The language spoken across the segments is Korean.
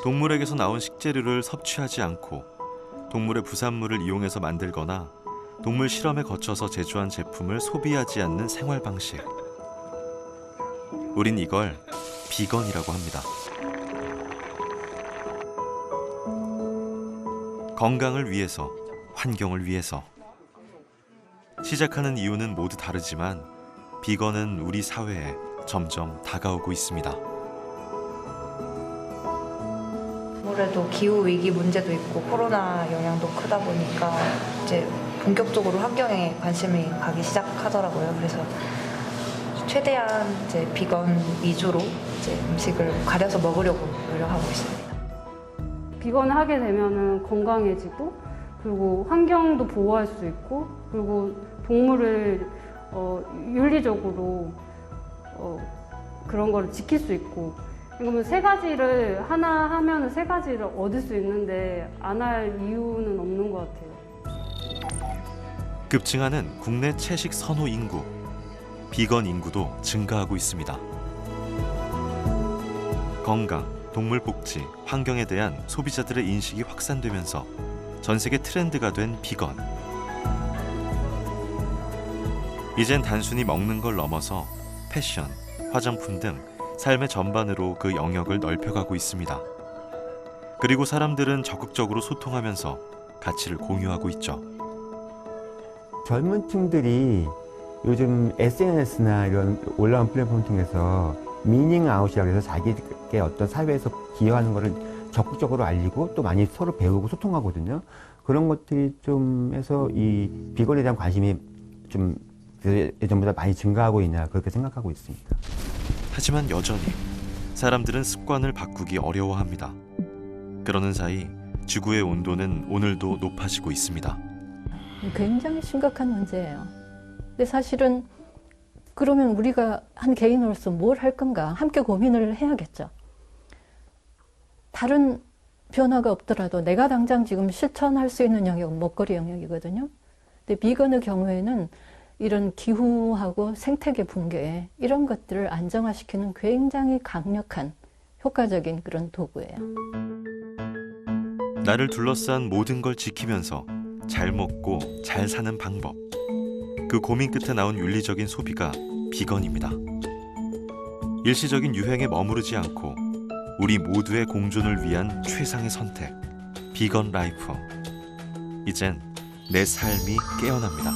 동물에게서 나온 식재료를 섭취하지 않고 동물의 부산물을 이용해서 만들거나 동물 실험에 거쳐서 제조한 제품을 소비하지 않는 생활 방식. 우린 이걸 비건이라고 합니다. 건강을 위해서, 환경을 위해서. 시작하는 이유는 모두 다르지만 비건은 우리 사회에 점점 다가오고 있습니다. 아무래도 기후 위기 문제도 있고 코로나 영향도 크다 보니까 이제 본격적으로 환경에 관심이 가기 시작하더라고요. 그래서 최대한 이제 비건 위주로 이제 음식을 가려서 먹으려고 노력하고 있습니다. 비건을 하게 되면은 건강해지고, 그리고 환경도 보호할 수 있고, 그리고 동물을 윤리적으로 그런 거를 지킬 수 있고. 그러면 세 가지를 하나 하면은 세 가지를 얻을 수 있는데 안 할 이유는 없는 것 같아요. 급증하는 국내 채식 선호 인구, 비건 인구도 증가하고 있습니다. 건강, 동물 복지, 환경에 대한 소비자들의 인식이 확산되면서 전 세계 트렌드가 된 비건. 이젠 단순히 먹는 걸 넘어서 패션, 화장품 등 삶의 전반으로 그 영역을 넓혀가고 있습니다. 그리고 사람들은 적극적으로 소통하면서 가치를 공유하고 있죠. 젊은 층들이 요즘 SNS나 이런 온라인 플랫폼을 통해서 미닝 아웃이라고 해서 자기의 어떤 사회에서 기여하는 것을 적극적으로 알리고 또 많이 서로 배우고 소통하거든요. 그런 것들이 좀 해서 이 비건에 대한 관심이 좀 예전보다 많이 증가하고 있나 그렇게 생각하고 있습니다. 하지만 여전히 사람들은 습관을 바꾸기 어려워합니다. 그러는 사이 지구의 온도는 오늘도 높아지고 있습니다. 굉장히 심각한 문제예요. 근데 사실은 그러면 우리가 한 개인으로서 뭘 할 건가 함께 고민을 해야겠죠. 다른 변화가 없더라도 내가 당장 지금 실천할 수 있는 영역은 먹거리 영역이거든요. 근데 비건의 경우에는 이런 기후하고 생태계 붕괴 이런 것들을 안정화시키는 굉장히 강력한 효과적인 그런 도구예요. 나를 둘러싼 모든 걸 지키면서 잘 먹고 잘 사는 방법. 그 고민 끝에 나온 윤리적인 소비가 비건입니다. 일시적인 유행에 머무르지 않고 우리 모두의 공존을 위한 최상의 선택. 비건 라이프. 이젠 내 삶이 깨어납니다.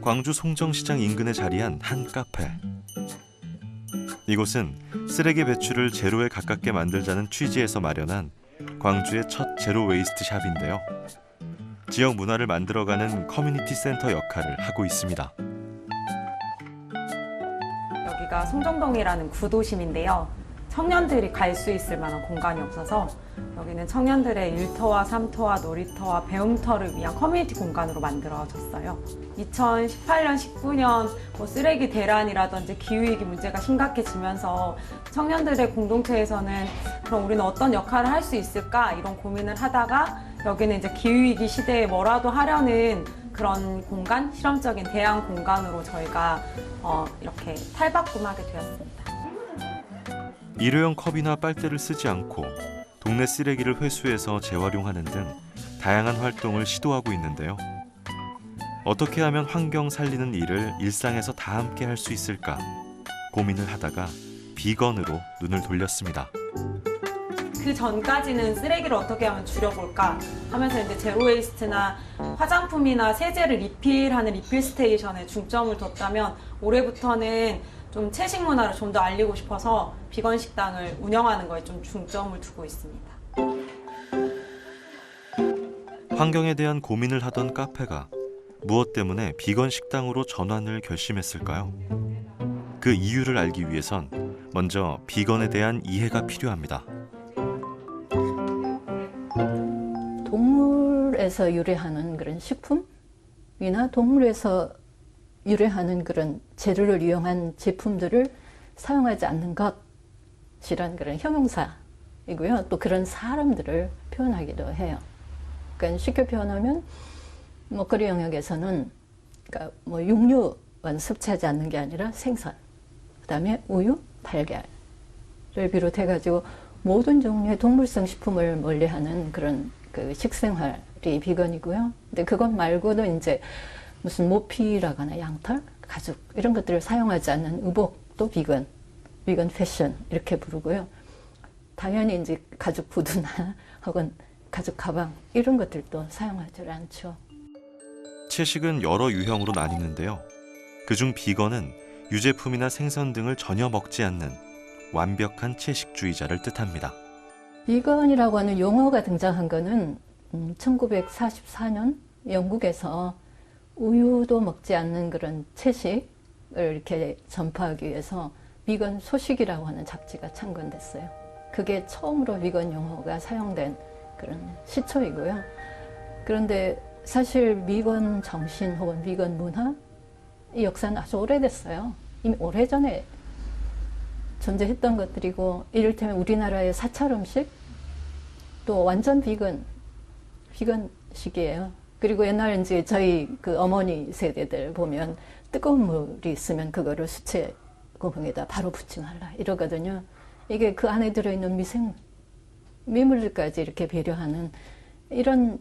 광주 송정시장 인근에 자리한 한 카페. 이곳은 쓰레기 배출을 제로에 가깝게 만들자는 취지에서 마련한 광주의 첫 제로 웨이스트 샵인데요. 지역 문화를 만들어가는 커뮤니티 센터 역할을 하고 있습니다. 여기가 송정동이라는 구도심인데요. 청년들이 갈 수 있을 만한 공간이 없어서 여기는 청년들의 일터와 삼터와 놀이터와 배움터를 위한 커뮤니티 공간으로 만들어졌어요. 2018년, 19년 쓰레기 대란이라든지 기후위기 문제가 심각해지면서 청년들의 공동체에서는 그럼 우리는 어떤 역할을 할 수 있을까 이런 고민을 하다가 여기는 이제 기후위기 시대에 뭐라도 하려는 그런 공간, 실험적인 대안 공간으로 저희가 이렇게 탈바꿈하게 되었습니다. 일회용 컵이나 빨대를 쓰지 않고 동네 쓰레기를 회수해서 재활용하는 등 다양한 활동을 시도하고 있는데요. 어떻게 하면 환경 살리는 일을 일상에서 다 함께 할 수 있을까 고민을 하다가 비건으로 눈을 돌렸습니다. 그 전까지는 쓰레기를 어떻게 하면 줄여볼까 하면서 이제 제로웨이스트나 화장품이나 세제를 리필하는 리필 스테이션에 중점을 뒀다면 올해부터는 좀 채식 문화를 좀 더 알리고 싶어서 비건 식당을 운영하는 거에 좀 중점을 두고 있습니다. 환경에 대한 고민을 하던 카페가 무엇 때문에 비건 식당으로 전환을 결심했을까요? 그 이유를 알기 위해선 먼저 비건에 대한 이해가 필요합니다. 동물에서 유래하는 그런 식품이나 동물에서 유래하는 그런 재료를 이용한 제품들을 사용하지 않는 것이란 그런 형용사이고요. 또 그런 사람들을 표현하기도 해요. 그러니까 쉽게 표현하면 먹거리 영역에서는 그러니까 뭐 육류만 섭취하지 않는 게 아니라 생선, 그다음에 우유, 달걀을 비롯해 가지고 모든 종류의 동물성 식품을 멀리하는 그런 그 식생활이 비건이고요. 근데 그것 말고도 이제 무슨 모피라거나 양털, 가죽 이런 것들을 사용하지 않는 의복도 비건 패션 이렇게 부르고요. 당연히 이제 가죽 구두나 혹은 가죽 가방 이런 것들도 사용하지 않죠. 채식은 여러 유형으로 나뉘는데요. 그중 비건은 유제품이나 생선 등을 전혀 먹지 않는 완벽한 채식주의자를 뜻합니다. 비건이라고 하는 용어가 등장한 거는 1944년 영국에서 우유도 먹지 않는 그런 채식을 이렇게 전파하기 위해서 비건 소식이라고 하는 잡지가 창건됐어요. 그게 처음으로 비건 용어가 사용된 그런 시초이고요. 그런데 사실 비건 정신 혹은 비건 문화 이 역사는 아주 오래됐어요. 이미 오래전에 존재했던 것들이고, 이를테면 우리나라의 사찰 음식 또 완전 비건식이에요. 그리고 옛날 이제 저희 그 어머니 세대들 보면 뜨거운 물이 있으면 그거를 수채 구멍에다 바로 붓지 말라 이러거든요. 이게 그 안에 들어있는 미물들까지 이렇게 배려하는 이런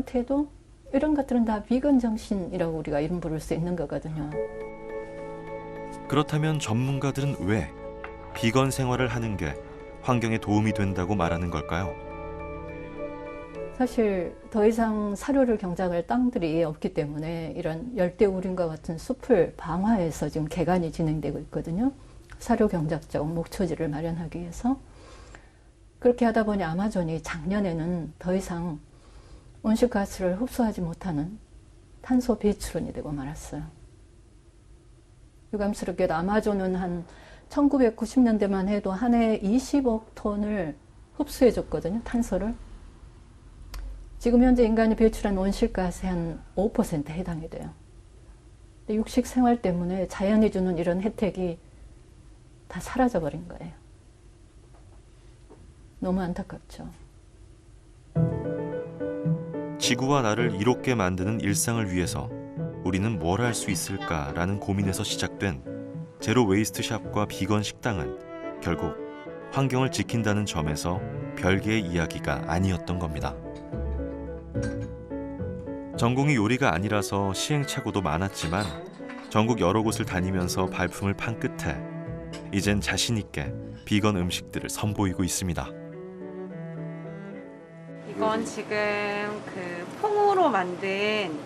태도, 이런 것들은 다 비건 정신이라고 우리가 이름 부를 수 있는 거거든요. 그렇다면 전문가들은 왜 비건 생활을 하는 게 환경에 도움이 된다고 말하는 걸까요? 사실 더 이상 사료를 경작할 땅들이 없기 때문에 이런 열대우림과 같은 숲을 방화해서 지금 개간이 진행되고 있거든요. 사료 경작적 목초지를 마련하기 위해서. 그렇게 하다 보니 아마존이 작년에는 더 이상 온실가스를 흡수하지 못하는 탄소 배출원이 되고 말았어요. 유감스럽게도 아마존은 한 1990년대만 해도 한 해에 20억 톤을 흡수해줬거든요, 탄소를. 지금 현재 인간이 배출한 온실가스의 한 5%에 해당이 돼요. 근데 육식 생활 때문에 자연이 주는 이런 혜택이 다 사라져버린 거예요. 너무 안타깝죠. 지구와 나를 이롭게 만드는 일상을 위해서 우리는 뭘 할 수 있을까라는 고민에서 시작된 제로 웨이스트 샵과 비건 식당은 결국 환경을 지킨다는 점에서 별개의 이야기가 아니었던 겁니다. 전공이 요리가 아니라서 시행착오도 많았지만 전국 여러 곳을 다니면서 발품을 판 끝에 이젠 자신 있게 비건 음식들을 선보이고 있습니다. 이건 지금 그 콩으로 만든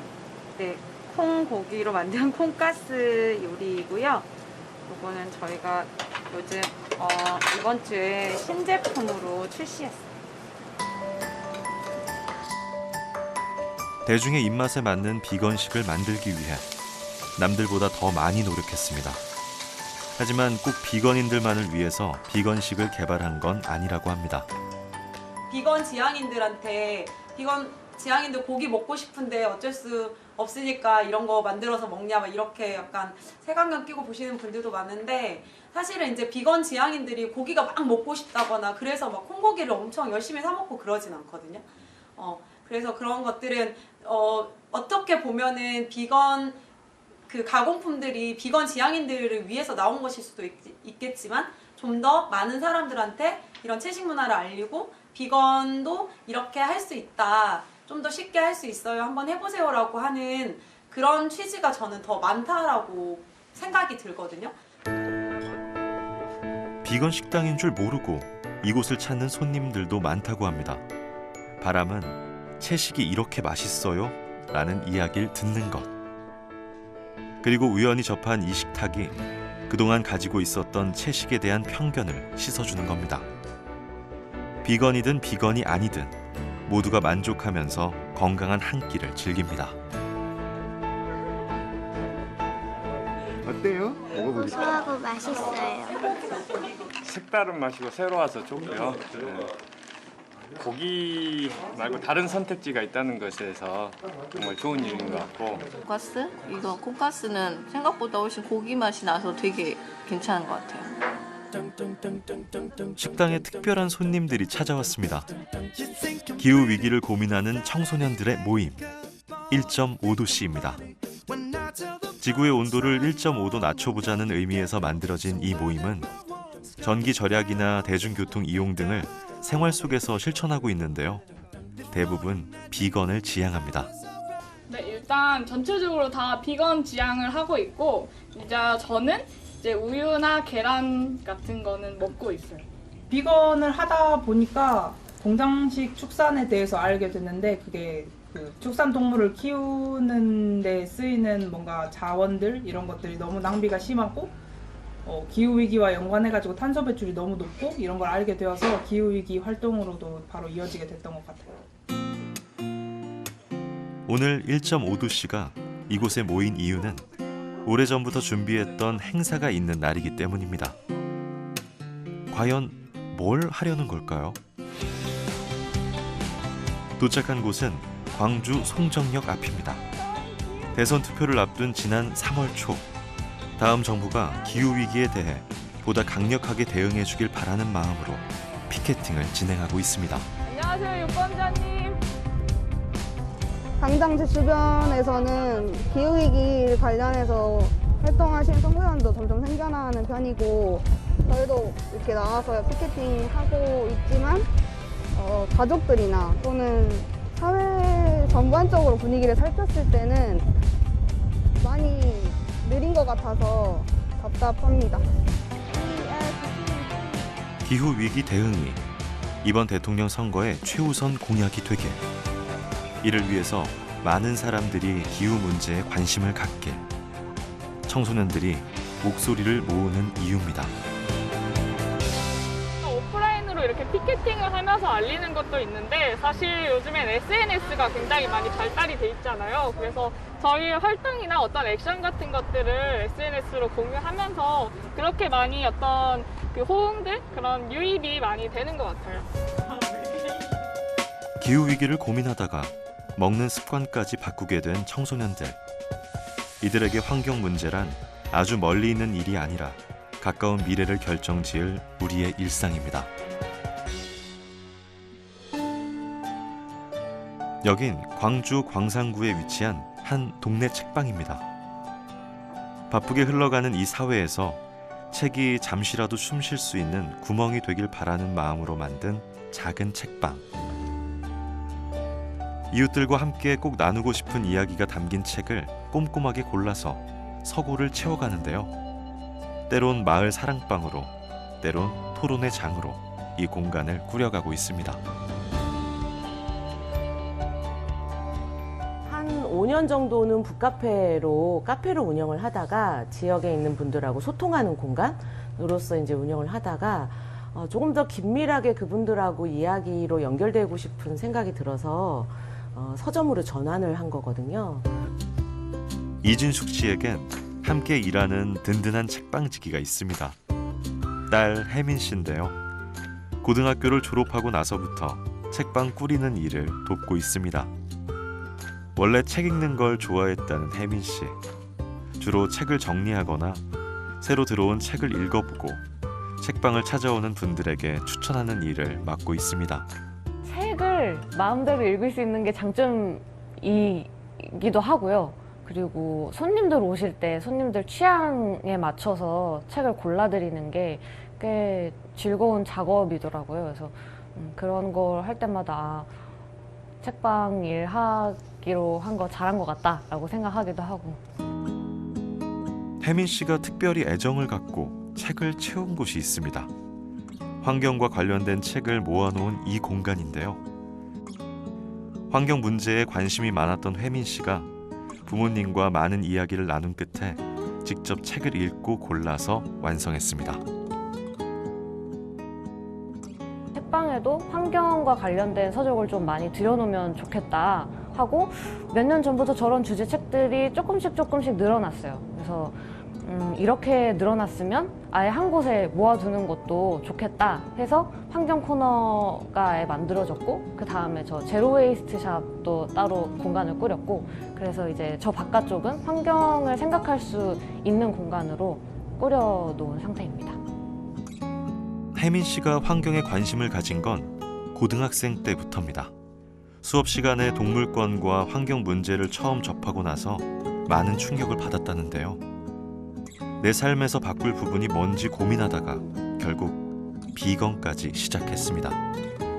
콩고기로 만든 콩가스 요리이고요. 이거는 저희가 요즘 이번 주에 신제품으로 출시했어요. 대중의 입맛에 맞는 비건식을 만들기 위해 남들보다 더 많이 노력했습니다. 하지만 꼭 비건인들만을 위해서 비건식을 개발한 건 아니라고 합니다. 비건 지향인들한테 비건 지향인들 고기 먹고 싶은데 어쩔 수 없으니까 이런 거 만들어서 먹냐 막 이렇게 약간 색안경 끼고 보시는 분들도 많은데, 사실은 이제 비건 지향인들이 고기가 막 먹고 싶다거나 그래서 막 콩고기를 엄청 열심히 사 먹고 그러진 않거든요. 그래서 그런 것들은 어떻게 보면은 비건 그 가공품들이 비건 지향인들을 위해서 나온 것일 수도 있겠지만 좀 더 많은 사람들한테 이런 채식 문화를 알리고 비건도 이렇게 할 수 있다, 좀 더 쉽게 할 수 있어요, 한번 해보세요라고 하는 그런 취지가 저는 더 많다라고 생각이 들거든요. 비건 식당인 줄 모르고 이곳을 찾는 손님들도 많다고 합니다. 바람은 채식이 이렇게 맛있어요? 라는 이야기를 듣는 것. 그리고 우연히 접한 이 식탁이 그동안 가지고 있었던 채식에 대한 편견을 씻어주는 겁니다. 비건이든 비건이 아니든 모두가 만족하면서 건강한 한 끼를 즐깁니다. 어때요? 먹어보니까. 저하고 맛있어요. 색다른 맛이고 새로워서 좋고요. 고기 말고 다른 선택지가 있다는 것에서 정말 좋은 일인 것 같고. 콩가스? 이거 콩가스는 생각보다 훨씬 고기 맛이 나서 되게 괜찮은 것 같아요. 식당에 특별한 손님들이 찾아왔습니다. 기후 위기를 고민하는 청소년들의 모임. 1.5도씨입니다. 지구의 온도를 1.5도 낮춰보자는 의미에서 만들어진 이 모임은 전기 절약이나 대중교통 이용 등을 생활 속에서 실천하고 있는데요. 대부분 비건을 지향합니다. 네, 일단 전체적으로 다 비건 지향을 하고 있고 저는 이제 우유나 계란 같은 거는 먹고 있어요. 비건을 하다 보니까 공장식 축산에 대해서 알게 됐는데 그게 그 축산 동물을 키우는 데 쓰이는 뭔가 자원들 이런 것들이 너무 낭비가 심하고 기후 위기와 연관해가지고 탄소 배출이 너무 높고 이런 걸 알게 되어서 기후 위기 활동으로도 바로 이어지게 됐던 것 같아요. 오늘 1.5도씨가 이곳에 모인 이유는 오래전부터 준비했던 행사가 있는 날이기 때문입니다. 과연 뭘 하려는 걸까요? 도착한 곳은 광주 송정역 앞입니다. 대선 투표를 앞둔 지난 3월 초, 다음 정부가 기후위기에 대해 보다 강력하게 대응해 주길 바라는 마음으로 피켓팅을 진행하고 있습니다. 안녕하세요, 유권자님. 당장 제 주변에서는 기후위기 관련해서 활동하시는 청소년도 점점 생겨나는 편이고 저희도 이렇게 나와서 피켓팅하고 있지만 가족들이나 또는 사회 전반적으로 분위기를 살폈을 때는 많이 느린 것 같아서 답답합니다. 기후위기 대응이 이번 대통령 선거의 최우선 공약이 되길, 이를 위해서 많은 사람들이 기후 문제에 관심을 갖게, 청소년들이 목소리를 모으는 이유입니다. 오프라인으로 이렇게 피켓팅을 하면서 알리는 것도 있는데 사실 요즘엔 SNS가 굉장히 많이 발달이 돼 있잖아요. 그래서 저희 활동이나 어떤 액션 같은 것들을 SNS로 공유하면서 그렇게 많이 어떤 그 호응들, 그런 유입이 많이 되는 것 같아요. 기후위기를 고민하다가 먹는 습관까지 바꾸게 된 청소년들. 이들에게 환경 문제란 아주 멀리 있는 일이 아니라 가까운 미래를 결정지을 우리의 일상입니다. 여긴 광주 광산구에 위치한 한 동네 책방입니다. 바쁘게 흘러가는 이 사회에서 책이 잠시라도 숨 쉴 수 있는 구멍이 되길 바라는 마음으로 만든 작은 책방. 이웃들과 함께 꼭 나누고 싶은 이야기가 담긴 책을 꼼꼼하게 골라서 서고를 채워가는데요. 때론 마을 사랑방으로, 때론 토론의 장으로 이 공간을 꾸려가고 있습니다. 한 5년 정도는 북카페로 카페를 운영을 하다가 지역에 있는 분들하고 소통하는 공간으로서 이제 운영을 하다가 조금 더 긴밀하게 그분들하고 이야기로 연결되고 싶은 생각이 들어서 서점으로 전환을 한 거거든요. 이진숙 씨에겐 함께 일하는 든든한 책방지기가 있습니다. 딸 혜민 씨인데요. 고등학교를 졸업하고 나서부터 책방 꾸리는 일을 돕고 있습니다. 원래 책 읽는 걸 좋아했다는 혜민 씨. 주로 책을 정리하거나 새로 들어온 책을 읽어보고 책방을 찾아오는 분들에게 추천하는 일을 맡고 있습니다. 책을 마음대로 읽을 수 있는 게 장점이기도 하고요. 그리고 손님들 오실 때 손님들 취향에 맞춰서 책을 골라드리는 게 꽤 즐거운 작업이더라고요. 그래서 그런 걸 할 때마다 책방 일하기로 한 거 잘한 것 같다라고 생각하기도 하고. 혜민 씨가 특별히 애정을 갖고 책을 채운 곳이 있습니다. 환경과 관련된 책을 모아놓은 이 공간인데요. 환경 문제에 관심이 많았던 혜민 씨가 부모님과 많은 이야기를 나눈 끝에 직접 책을 읽고 골라서 완성했습니다. 책방에도 환경과 관련된 서적을 좀 많이 들여놓으면 좋겠다 하고 몇 년 전부터 저런 주제 책들이 조금씩 늘어났어요. 그래서 이렇게 늘어났으면 아예 한 곳에 모아두는 것도 좋겠다 해서 환경 코너가 아예 만들어졌고, 그 다음에 저 제로 웨이스트 샵도 따로 공간을 꾸렸고, 그래서 이제 저 바깥쪽은 환경을 생각할 수 있는 공간으로 꾸려놓은 상태입니다. 혜민 씨가 환경에 관심을 가진 건 고등학생 때부터입니다. 수업 시간에 동물권과 환경 문제를 처음 접하고 나서 많은 충격을 받았다는데요. 내 삶에서 바꿀 부분이 뭔지 고민하다가 결국 비건까지 시작했습니다.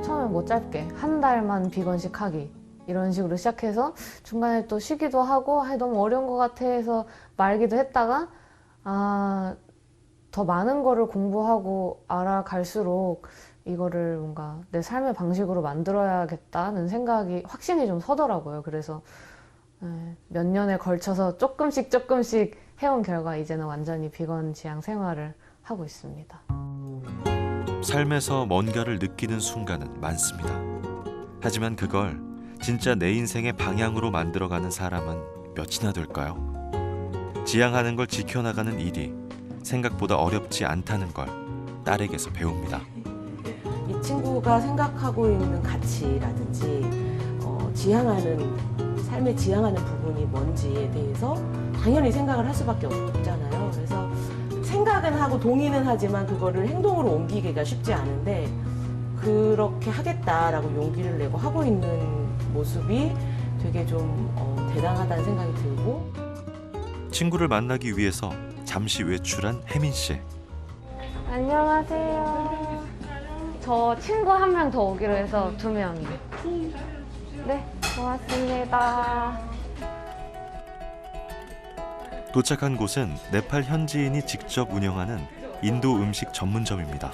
처음에 뭐 짧게 한 달만 비건식 하기 이런 식으로 시작해서 중간에 또 쉬기도 하고 너무 어려운 것 같아 해서 말기도 했다가 더 많은 거를 공부하고 알아갈수록 이거를 뭔가 내 삶의 방식으로 만들어야겠다는 생각이 확신이 좀 서더라고요. 그래서 몇 년에 걸쳐서 조금씩 해온 결과 이제는 완전히 비건 지향 생활을 하고 있습니다. 삶에서 뭔가를 느끼는 순간은 많습니다. 하지만 그걸 진짜 내 인생의 방향으로 만들어가는 사람은 몇이나 될까요? 지향하는 걸 지켜나가는 일이 생각보다 어렵지 않다는 걸 딸에게서 배웁니다. 이 친구가 생각하고 있는 가치라든지 삶에 지향하는 부분이 뭔지에 대해서 당연히 생각을 할 수밖에 없잖아요. 그래서 생각은 하고 동의는 하지만 그거를 행동으로 옮기기가 쉽지 않은데 그렇게 하겠다라고 용기를 내고 하고 있는 모습이 되게 좀 대단하다는 생각이 들고. 친구를 만나기 위해서 잠시 외출한 혜민 씨. 안녕하세요. 저 친구 한 명 더 오기로 해서 2명이. 네, 고맙습니다. 도착한 곳은 네팔 현지인이 직접 운영하는 인도 음식 전문점입니다.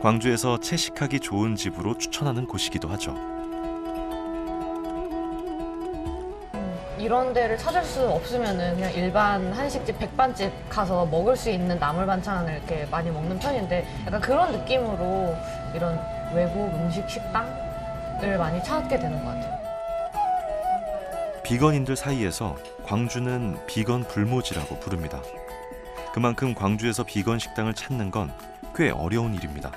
광주에서 채식하기 좋은 집으로 추천하는 곳이기도 하죠. 이런 데를 찾을 수 없으면은 그냥 일반 한식집, 백반집 가서 먹을 수 있는 나물 반찬을 이렇게 많이 먹는 편인데 약간 그런 느낌으로 이런 외국 음식 식당을 많이 찾게 되는 것 같아요. 비건인들 사이에서 광주는 비건 불모지라고 부릅니다. 그만큼 광주에서 비건 식당을 찾는 건 꽤 어려운 일입니다.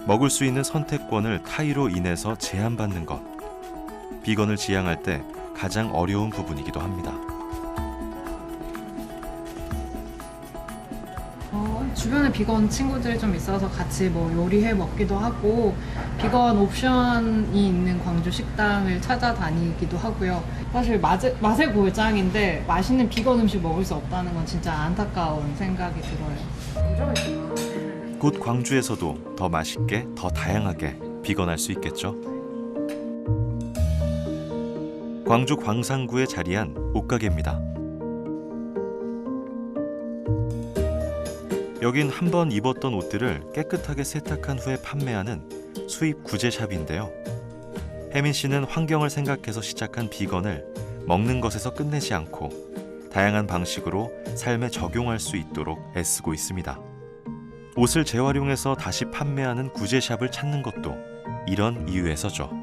먹을 수 있는 선택권을 타이로 인해서 제한받는 것. 비건을 지향할 때 가장 어려운 부분이기도 합니다. 주변에 비건 친구들이 좀 있어서 같이 뭐 요리해 먹기도 하고 비건 옵션이 있는 광주 식당을 찾아다니기도 하고요. 사실 맛의 고장인데 맛있는 비건 음식 먹을 수 없다는 건 진짜 안타까운 생각이 들어요. 곧 광주에서도 더 맛있게, 더 다양하게 비건할 수 있겠죠. 광주 광산구에 자리한 옷가게입니다. 여긴 한 번 입었던 옷들을 깨끗하게 세탁한 후에 판매하는 수입 구제샵인데요. 혜민 씨는 환경을 생각해서 시작한 비건을 먹는 것에서 끝내지 않고 다양한 방식으로 삶에 적용할 수 있도록 애쓰고 있습니다. 옷을 재활용해서 다시 판매하는 구제샵을 찾는 것도 이런 이유에서죠.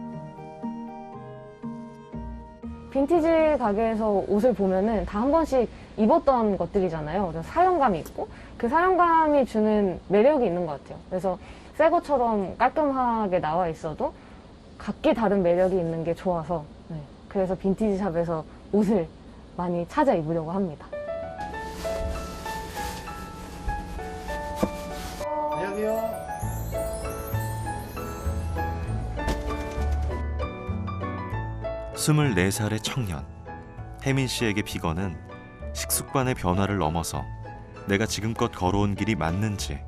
빈티지 가게에서 옷을 보면은 다 한 번씩 입었던 것들이잖아요. 그래서 사용감이 있고 그 사용감이 주는 매력이 있는 것 같아요. 그래서 새 것처럼 깔끔하게 나와 있어도 각기 다른 매력이 있는 게 좋아서 그래서 빈티지 샵에서 옷을 많이 찾아 입으려고 합니다. 안녕하세요. 스물네 살의 청년 혜민 씨에게 비건은 식습관의 변화를 넘어서 내가 지금껏 걸어온 길이 맞는지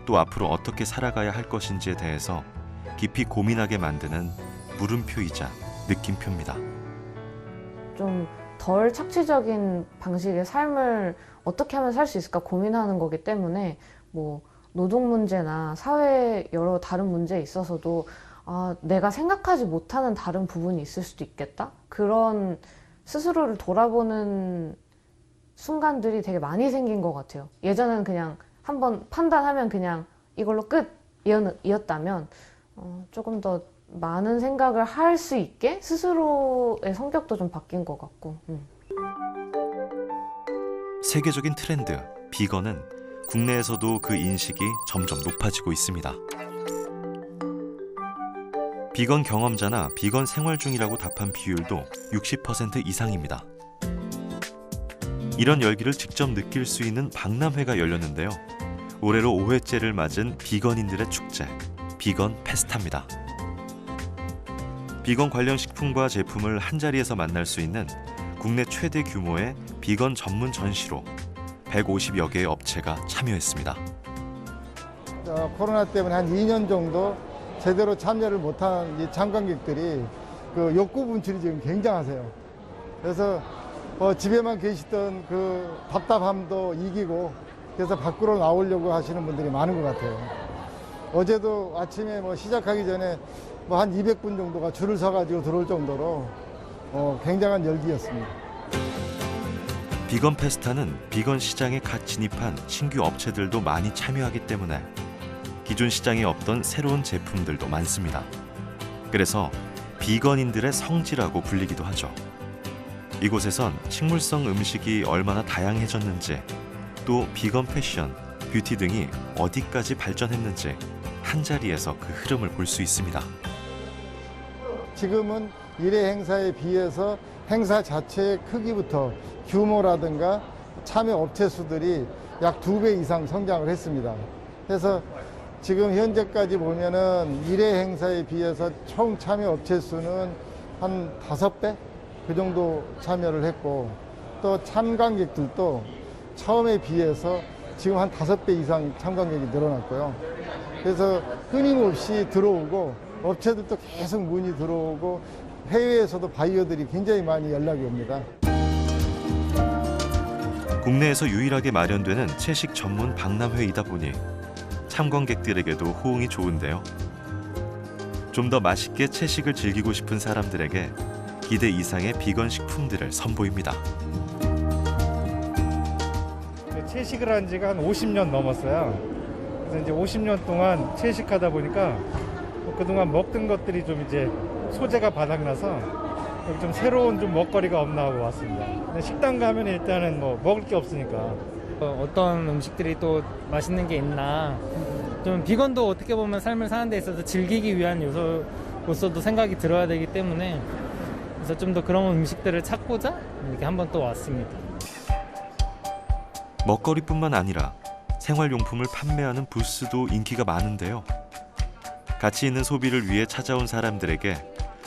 또 앞으로 어떻게 살아가야 할 것인지에 대해서 깊이 고민하게 만드는 물음표이자 느낌표입니다. 좀 덜 착취적인 방식의 삶을 어떻게 하면 살 수 있을까 고민하는 거기 때문에 뭐 노동 문제나 사회 여러 다른 문제에 있어서도 내가 생각하지 못하는 다른 부분이 있을 수도 있겠다? 그런 스스로를 돌아보는 순간들이 되게 많이 생긴 것 같아요. 예전에는 그냥 한번 판단하면 그냥 이걸로 끝이었다면 조금 더 많은 생각을 할 수 있게 스스로의 성격도 좀 바뀐 것 같고. 세계적인 트렌드, 비건은 국내에서도 그 인식이 점점 높아지고 있습니다. 비건 경험자나 비건 생활 중이라고 답한 비율도 60% 이상입니다. 이런 열기를 직접 느낄 수 있는 박람회가 열렸는데요. 올해로 5회째를 맞은 비건인들의 축제, 비건 페스타입니다. 비건 관련 식품과 제품을 한자리에서 만날 수 있는 국내 최대 규모의 비건 전문 전시로 150여 개의 업체가 참여했습니다. 코로나 때문에 한 2년 정도 제대로 참여를 못한 이 참관객들이 그 욕구 분출이 지금 굉장하세요. 그래서 집에만 계시던 그 답답함도 이기고 그래서 밖으로 나오려고 하시는 분들이 많은 것 같아요. 어제도 아침에 시작하기 전에 한 200분 정도가 줄을 서가지고 들어올 정도로 굉장한 열기였습니다. 비건 페스타는 비건 시장에 갓 진입한 신규 업체들도 많이 참여하기 때문에 기존 시장에 없던 새로운 제품들도 많습니다. 그래서 비건인들의 성지라고 불리기도 하죠. 이곳에선 식물성 음식이 얼마나 다양해졌는지, 또 비건 패션, 뷰티 등이 어디까지 발전했는지 한자리에서 그 흐름을 볼 수 있습니다. 지금은 1회 행사에 비해서 행사 자체의 크기부터 규모라든가 참여 업체 수들이 약 2배 이상 성장을 했습니다. 그래서 지금 현재까지 보면은 1회 행사에 비해서 총 참여 업체 수는 한 5배? 그 정도 참여를 했고, 또 참관객들도 처음에 비해서 지금 한 5배 이상 참관객이 늘어났고요. 그래서 끊임없이 들어오고 업체들도 계속 문의 들어오고 해외에서도 바이어들이 굉장히 많이 연락이 옵니다. 국내에서 유일하게 마련되는 채식 전문 박람회이다 보니 참관객들에게도 호응이 좋은데요. 좀 더 맛있게 채식을 즐기고 싶은 사람들에게 기대 이상의 비건 식품들을 선보입니다. 채식을 한 지가 한 50년 넘었어요. 그래서 이제 50년 동안 채식하다 보니까 그동안 먹던 것들이 좀 이제 소재가 바닥나서 좀 새로운 좀 먹거리가 없나 하고 왔습니다. 식당 가면 일단은 먹을 게 없으니까. 어떤 음식들이 또 맛있는 게 있나. 좀 비건도 어떻게 보면 삶을 사는 데 있어서 즐기기 위한 요소로서도 생각이 들어야 되기 때문에 그래서 좀 더 그런 음식들을 찾고자 이렇게 한번 또 왔습니다. 먹거리뿐만 아니라 생활용품을 판매하는 부스도 인기가 많은데요. 가치 있는 소비를 위해 찾아온 사람들에게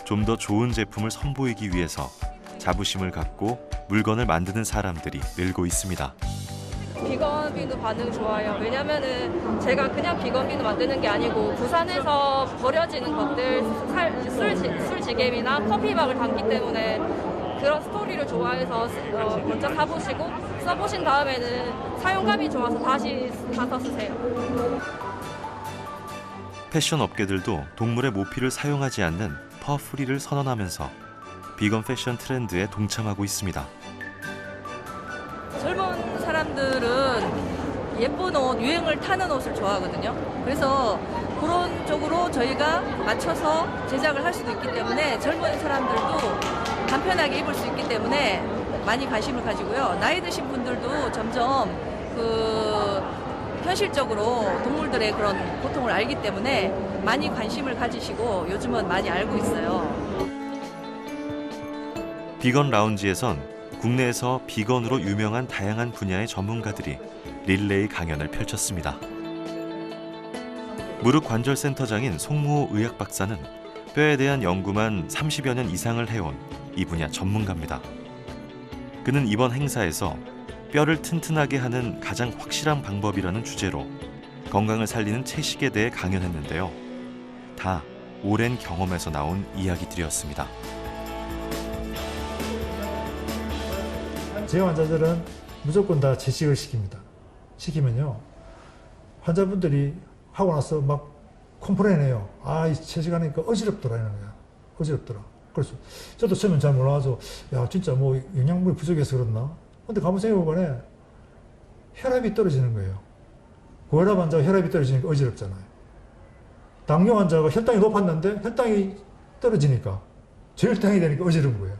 좀 더 좋은 제품을 선보이기 위해서 자부심을 갖고 물건을 만드는 사람들이 늘고 있습니다. 비건 비누 반응 좋아요. 왜냐면은 제가 그냥 비건 비누 만드는 게 아니고 부산에서 버려지는 것들, 술지개미나 커피막을 담기 때문에 그런 스토리를 좋아해서 먼저 사보시고 써보신 다음에는 사용감이 좋아서 다시 사서 쓰세요. 패션 업계들도 동물의 모피를 사용하지 않는 퍼프리를 선언하면서 비건 패션 트렌드에 동참하고 있습니다. 젊은 사람들은 예쁜 옷, 유행을 타는 옷을 좋아하거든요. 그래서 그런 쪽으로 저희가 맞춰서 제작을 할 수도 있기 때문에 젊은 사람들도 간편하게 입을 수 있기 때문에 많이 관심을 가지고요. 나이 드신 분들도 점점 현실적으로 동물들의 그런 고통을 알기 때문에 많이 관심을 가지시고 요즘은 많이 알고 있어요. 비건 라운지에선 국내에서 비건으로 유명한 다양한 분야의 전문가들이 릴레이 강연을 펼쳤습니다. 무릎관절센터장인 송무호 의학박사는 뼈에 대한 연구만 30여 년 이상을 해온 이 분야 전문가입니다. 그는 이번 행사에서 뼈를 튼튼하게 하는 가장 확실한 방법이라는 주제로 건강을 살리는 채식에 대해 강연했는데요. 다 오랜 경험에서 나온 이야기들이었습니다. 제 환자들은 무조건 다 채식을 시킵니다. 시키면요, 환자분들이 하고 나서 막 컴플레인해요. 이 채식하니까 어지럽더라 이런 거야. 어지럽더라. 그래서 저도 처음엔 잘 몰라가지고 진짜 영양분이 부족해서 그렇나? 근데 가만 생각해보면 혈압이 떨어지는 거예요. 고혈압 환자가 혈압이 떨어지니까 어지럽잖아요. 당뇨 환자가 혈당이 높았는데 혈당이 떨어지니까 저혈당이 되니까 어지러운 거예요.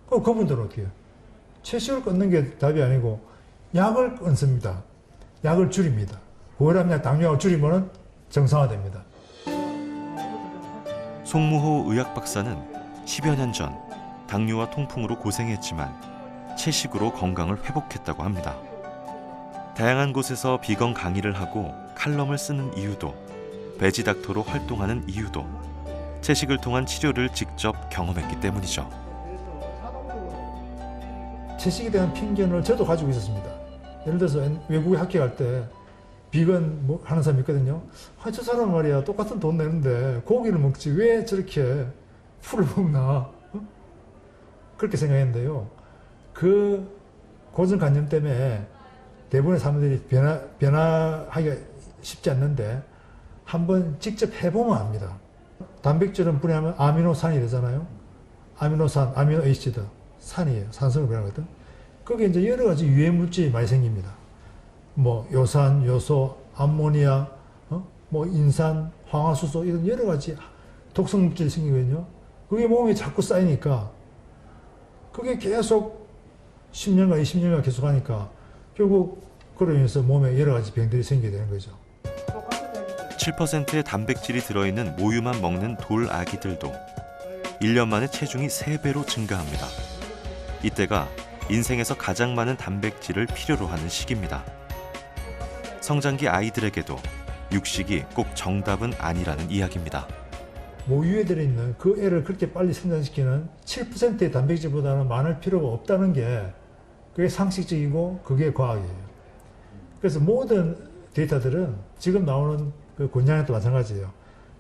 그럼 그분들은 어떻게 해요? 채식을 끊는 게 답이 아니고 약을 끊습니다. 약을 줄입니다. 고혈압약, 당뇨약을 줄이면 정상화됩니다. 송무호 의학박사는 10여 년 전 당뇨와 통풍으로 고생했지만 채식으로 건강을 회복했다고 합니다. 다양한 곳에서 비건 강의를 하고 칼럼을 쓰는 이유도, 베지닥터로 활동하는 이유도 채식을 통한 치료를 직접 경험했기 때문이죠. 채식에 대한 편견을 저도 가지고 있었습니다. 예를 들어서 외국에 학교 갈 때 비건 뭐 하는 사람이 있거든요. 아, 저 사람 말이야 똑같은 돈 내는데 고기를 먹지 왜 저렇게 풀을 먹나? 그렇게 생각했는데요. 그 고정관념 때문에 대부분의 사람들이 변화하기가 쉽지 않는데 한번 직접 해보면 압니다. 단백질은 분해하면 아미노산이 되잖아요. 아미노산, 아미노 에이시드 산이에요. 산성을 분해하거든. 거기에 이제 여러 가지 유해 물질이 많이 생깁니다. 뭐 요산, 요소, 암모니아, 뭐 인산, 황화수소 이런 여러 가지 독성 물질이 생기거든요. 그게 몸에 자꾸 쌓이니까 그게 계속 10년간 20년간 계속 하니까 결국 그로 인해서 몸에 여러 가지 병들이 생기게 되는 거죠. 7%의 단백질이 들어있는 모유만 먹는 돌 아기들도 1년 만에 체중이 3배로 증가합니다. 이때가 인생에서 가장 많은 단백질을 필요로 하는 시기입니다. 성장기 아이들에게도 육식이 꼭 정답은 아니라는 이야기입니다. 모유에 들어있는 그 애를 그렇게 빨리 성장시키는 7%의 단백질보다는 많을 필요가 없다는 게 그게 상식적이고 그게 과학이에요. 그래서 모든 데이터들은 지금 나오는 그 곤약도 마찬가지예요.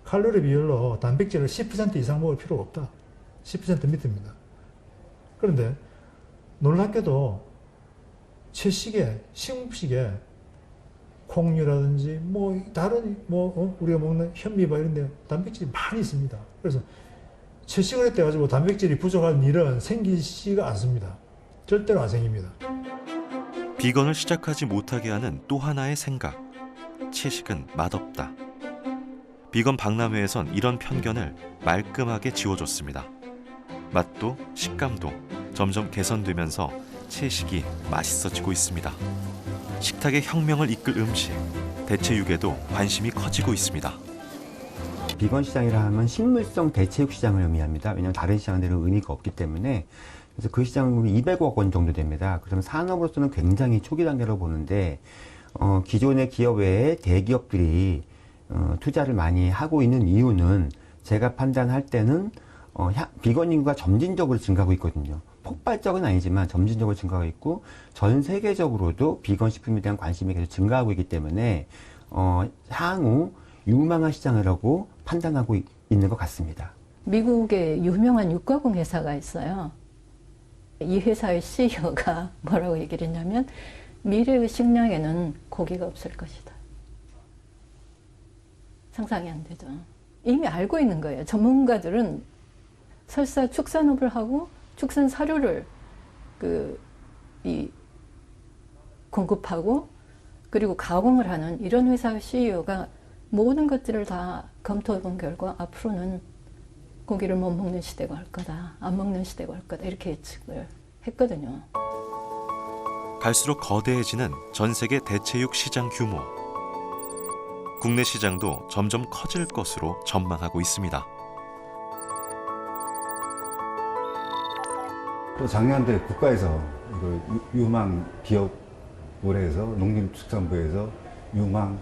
칼로리 비율로 단백질을 10% 이상 먹을 필요가 없다. 10% 밑입니다. 그런데 놀랍게도 채식에, 식물식에 콩류라든지 뭐 다른 우리가 먹는 현미밥 이런 데 단백질이 많이 있습니다. 그래서 채식을 했다 가지고 단백질이 부족한 일은 생기지가 않습니다. 절대로 안 생깁니다. 비건을 시작하지 못하게 하는 또 하나의 생각. 채식은 맛없다. 비건 박람회에선 이런 편견을 말끔하게 지워줬습니다. 맛도 식감도 점점 개선되면서 채식이 맛있어지고 있습니다. 식탁의 혁명을 이끌 음식, 대체육에도 관심이 커지고 있습니다. 비건 시장이라 하면 식물성 대체육 시장을 의미합니다. 왜냐하면 다른 시장들은 의미가 없기 때문에. 그래서 그 시장은 200억 원 정도 됩니다. 그러면 산업으로서는 굉장히 초기 단계로 보는데 기존의 기업 외에 대기업들이 투자를 많이 하고 있는 이유는 제가 판단할 때는 비건 인구가 점진적으로 증가하고 있거든요. 폭발적은 아니지만 점진적으로 증가하고 있고 전 세계적으로도 비건 식품에 대한 관심이 계속 증가하고 있기 때문에 향후 유망한 시장이라고 판단하고 있는 것 같습니다. 미국의 유명한 육가공 회사가 있어요. 이 회사의 CEO가 뭐라고 얘기를 했냐면 미래의 식량에는 고기가 없을 것이다. 상상이 안 되죠. 이미 알고 있는 거예요. 전문가들은 설사 축산업을 하고 축산 사료를 공급하고 그리고 가공을 하는 이런 회사의 CEO가 모든 것들을 다 검토해 본 결과 앞으로는 고기를 못 먹는 시대가 올 거다. 안 먹는 시대가 올 거다. 이렇게 예측을 했거든요. 갈수록 거대해지는 전 세계 대체육 시장 규모. 국내 시장도 점점 커질 것으로 전망하고 있습니다. 또 작년에 국가에서 유망 기업을 해서 농림축산부에서 유망